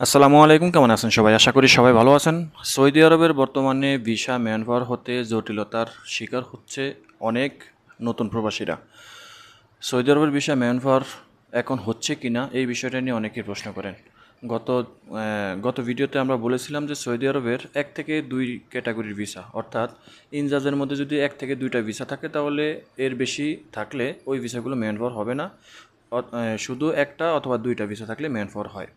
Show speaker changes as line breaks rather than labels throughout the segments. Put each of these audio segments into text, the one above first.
আসসালামু আলাইকুম, কেমন আছেন সবাই? আশা করি সবাই ভালো আছেন। সৌদি আরবের বর্তমানে ভিসা ম্যানপাওয়ার হতে জটিলতার শিকার হচ্ছে অনেক নতুন প্রবাসীরা। সৌদি আরবের ভিসা ম্যানপাওয়ার এখন হচ্ছে কি না এই বিষয়টা নিয়ে অনেকেই প্রশ্ন করেন। গত গত ভিডিওতে আমরা বলেছিলাম যে সৌদি আরবের 1 থেকে 2 ক্যাটাগরির ভিসা, অর্থাৎ ইনজাজের মধ্যে যদি 1 থেকে 2টা ভিসা থাকে তাহলে এর বেশি থাকলে ওই ভিসাগুলো ম্যানপাওয়ার হবে না। শুধু একটা অথবা 2টা ভিসা থাকলে ম্যানপাওয়ার হয়।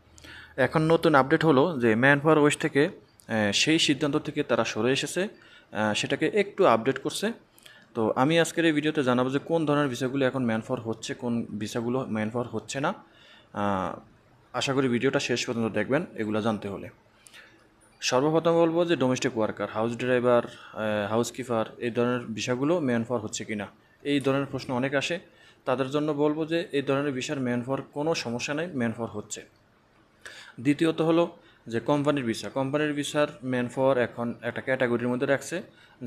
এখন নতুন আপডেট হলো যে ম্যানপাওয়ার ওয়েস্ট থেকে সেই সিদ্ধান্ত থেকে তারা সরে এসেছে, সেটাকে একটু আপডেট করছে। তো আমি আজকের এই ভিডিওতে জানাবো যে কোন ধরনের ভিসাগুলো এখন ম্যানপাওয়ার হচ্ছে, কোন ভিসাগুলো ম্যানপাওয়ার হচ্ছে না। আশা করি ভিডিওটা শেষ পর্যন্ত দেখবেন এগুলো জানতে হলে। সর্বপ্রথম বলবো যে domestic worker, house driver, housekeeper, এই ধরনের ভিসাগুলো ম্যানপাওয়ার হচ্ছে কি না, এই ধরনের প্রশ্ন অনেক আসে। তাদের জন্য বলবো যে এই ধরনের ভিসার ম্যানপাওয়ার কোনো সমস্যা নেই, ম্যানপাওয়ার হচ্ছে। দ্বিতীয়ত হলো যে কোম্পানির ভিসার ম্যানপাওয়ার এখন একটা ক্যাটাগরির মধ্যে রাখছে।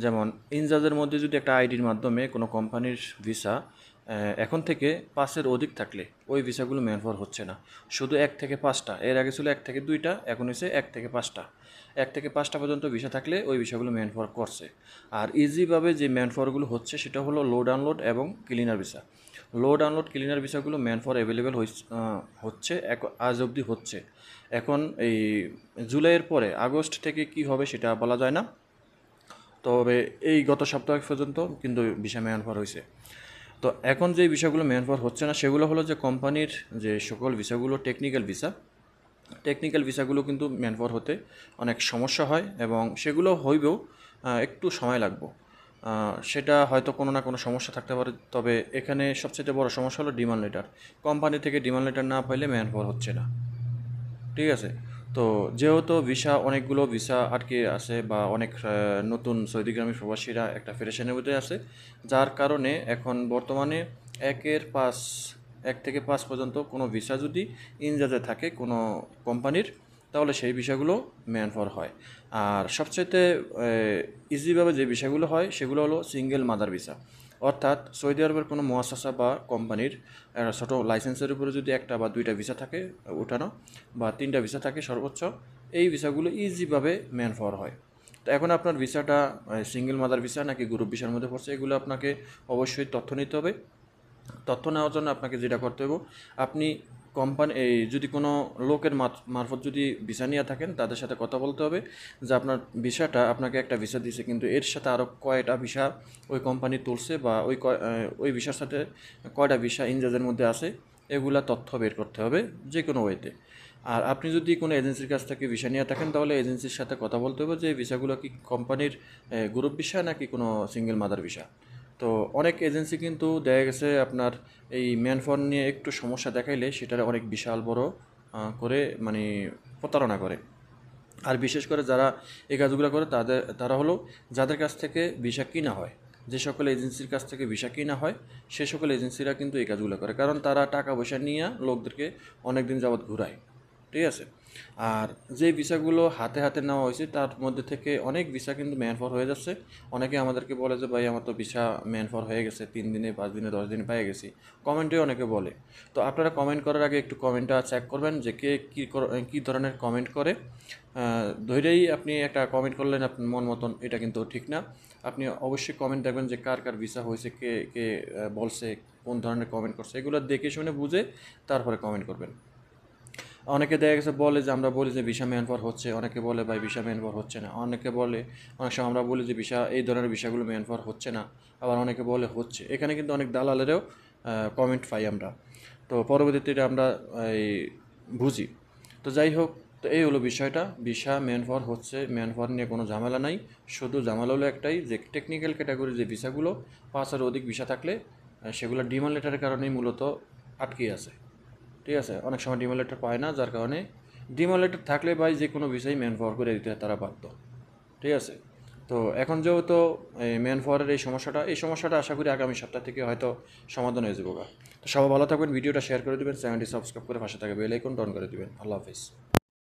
যেমন ইনজাজের মধ্যে যদি একটা আইডির মাধ্যমে কোনো কোম্পানির ভিসা এখন থেকে 5-এর অধিক থাকলে ওই ভিসাগুলো ম্যানপাওয়ার হচ্ছে না, শুধু 1 থেকে 5টা। এর আগে ছিল 1 থেকে 2টা, এখন হচ্ছে 1 থেকে 5টা। 1 থেকে 5টা পর্যন্ত ভিসা থাকলে ওই ভিসাগুলো ম্যানপাওয়ার করছে। আর ইজিভাবে যে ম্যানপাওয়ারগুলো হচ্ছে সেটা হলো লোড আনলোড এবং cleaner visa. Load unload cleaner ভিসাগুলো ম্যানপাওয়ার অ্যাভেলেবেল হচ্ছে, আজ অবধি হচ্ছে। এখন এই জুলাইয়ের পরে আগস্ট থেকে কি হবে সেটা বলা যায় না, তবে এই গত সপ্তাহ পর্যন্ত কিন্তু ভিসা ম্যানপাওয়ার হয়েছে। তো এখন যে বিষয়গুলো ম্যানপাওয়ার হচ্ছে না সেগুলো হলো যে কোম্পানির যে সকল ভিসাগুলো টেকনিক্যাল ভিসাগুলো কিন্তু ম্যানপাওয়ার হতে অনেক সমস্যা হয় এবং সেগুলো হইবেও একটু সময় লাগবে। সেটা হয়তো কোনো না কোনো সমস্যা থাকতে পারে, তবে এখানে সবচেয়ে বড় সমস্যা হলো ডিমান্ড লেটার। কোম্পানি থেকে ডিমান্ড লেটার না পাইলে ম্যানপাওয়ার হচ্ছে না। ঠিক আছে। তো যেহেতু অনেকগুলো ভিসা আটকে আছে বা অনেক নতুন সৌদিগামী প্রবাসীরা একটা পেরেশানির মধ্যে আছে, যার কারণে এখন বর্তমানে 1 থেকে 5 পর্যন্ত কোনো ভিসা যদি ইনজাজে থাকে কোনো কোম্পানির, তাহলে সেই ভিসাগুলো ম্যানপাওয়ার হয়। আর সবচাইতে ইজিভাবে যে ভিসাগুলো হয় সেগুলো হলো সিঙ্গেল মাদার ভিসা, অর্থাৎ সৌদি আরবের কোনো মুআসাসা বা কোম্পানির ছোটো লাইসেন্সের উপরে যদি 1টা বা 2টা ভিসা থাকে উঠানো, বা 3টা ভিসা থাকে সর্বোচ্চ, এই ভিসাগুলো ইজিভাবে ম্যানপাওয়ার হয়। তো এখন আপনার ভিসাটা সিঙ্গেল মাদার ভিসা নাকি গ্রুপ ভিসার মধ্যে পড়ছে, এগুলো আপনাকে অবশ্যই তথ্য নিতে হবে। তথ্য নেওয়ার জন্য আপনাকে যেটা করতে হবে, আপনি এই যদি কোনো লোকের মারফত যদি ভিসা নিয়ে থাকেন তাদের সাথে কথা বলতে হবে যে আপনার ভিসাটা, আপনাকে একটা ভিসা দিয়েছে কিন্তু এর সাথে আরও কয়টা ভিসা ওই কোম্পানি তুলছে, বা ওই ভিসার সাথে কয়টা ভিসা ইনজাজের মধ্যে আছে, এগুলা তথ্য বের করতে হবে যে কোনো ওয়েতে। আর আপনি যদি কোনো এজেন্সির কাছ থেকে ভিসা নিয়ে থাকেন তাহলে এজেন্সির সাথে কথা বলতে হবে যে এই ভিসাগুলো কি কোম্পানির গ্রুপ ভিসা নাকি কোনো সিঙ্গেল মাদার ভিসা। তো অনেক এজেন্সি কিন্তু দেখা গেছে আপনার এই ম্যানপাওয়ার নিয়ে একটু সমস্যা দেখাইলে সেটার অনেক বিশাল বড় করে মানে প্রতারণা করে। আর বিশেষ করে যারা এই কাজগুলো করে তারা হলো যাদের কাছ থেকে ভিসা কিনা হয়, যে সকল এজেন্সির কাছ থেকে ভিসা কিনা হয় সে সকল এজেন্সিরা কিন্তু এই কাজগুলো করে, কারণ তারা টাকা পয়সা নিয়ে লোকদেরকে অনেক দিন যাবৎ ঘুরায়। ঠিক আছে। আর যে ভিসাগুলো হাতে হাতে নেওয়া হয়েছে তার মধ্যে থেকে অনেক ভিসা কিন্তু ম্যানপাওয়ার হয়ে যাচ্ছে। অনেকে আমাদেরকে বলে যে ভাই আমার তো ভিসা ম্যানপাওয়ার হয়ে গেছে, 3 দিনে 5 দিনে 10 দিনে পেয়ে গেছি, কমেন্টে অনেকে বলে। তো আপনারা কমেন্ট করার আগে একটু কমেন্টটা চেক করবেন যে কে কী ধরনের কমেন্ট করে। ধৈরেই আপনি একটা কমেন্ট করলেন আপনার মন মতন, এটা কিন্তু ঠিক না। আপনি অবশ্যই কমেন্ট দেখবেন যে কার কার ভিসা হয়েছে, কে কে বলছে, কোন ধরনের কমেন্ট করছে, এগুলো দেখে শুনে বুঝে তারপরে কমেন্ট করবেন। অনেকে দেখা গেছে বলে যে আমরা বলি যে ভিসা ম্যানপাওয়ার হচ্ছে, অনেকে বলে ভাই ভিসা ম্যানপাওয়ার হচ্ছে না, অনেকে বলে অনেক সময় আমরা বলি যে ভিসা এই ধরনের ভিসাগুলো ম্যানপাওয়ার হচ্ছে না, আবার অনেকে বলে হচ্ছে। এখানে কিন্তু অনেক দালালেরও কমেন্ট পাই আমরা, তো পরবর্তীতে এটা আমরা এই বুঝি। তো যাই হোক, তো এই হলো বিষয়টা, ভিসা ম্যানপাওয়ার হচ্ছে, ম্যানপাওয়ার নিয়ে কোনো ঝামেলা নাই। শুধু ঝামেলা হলো একটাই যে টেকনিক্যাল ক্যাটাগরি যে ভিসাগুলো 5-এর অধিক ভিসা থাকলে সেগুলো ডিমান্ড লেটারের কারণেই মূলত আটকে আছে। ঠিক আছে, অনেক সময় ডিমান্ড লেটার পায় না, যার কারণে ডিমান্ড লেটার থাকলে ভাই যে কোনো বিষয় ম্যানপাওয়ার করে দিতে তারা বাধ্য। ঠিক আছে। তো এখন যেহেতু ম্যানপাওয়ারের এই সমস্যাটা আশা করি আগামী সপ্তাহ থেকে হয়তো সমাধান হয়ে যাবো। তো সবাই ভালো থাকবেন, ভিডিওটা শেয়ার করে দেবেন, চ্যানেলটি সাবস্ক্রাইব করে পাশে থাকা বেল আইকন অন করে দেবেন। আল্লাহ হাফিজ।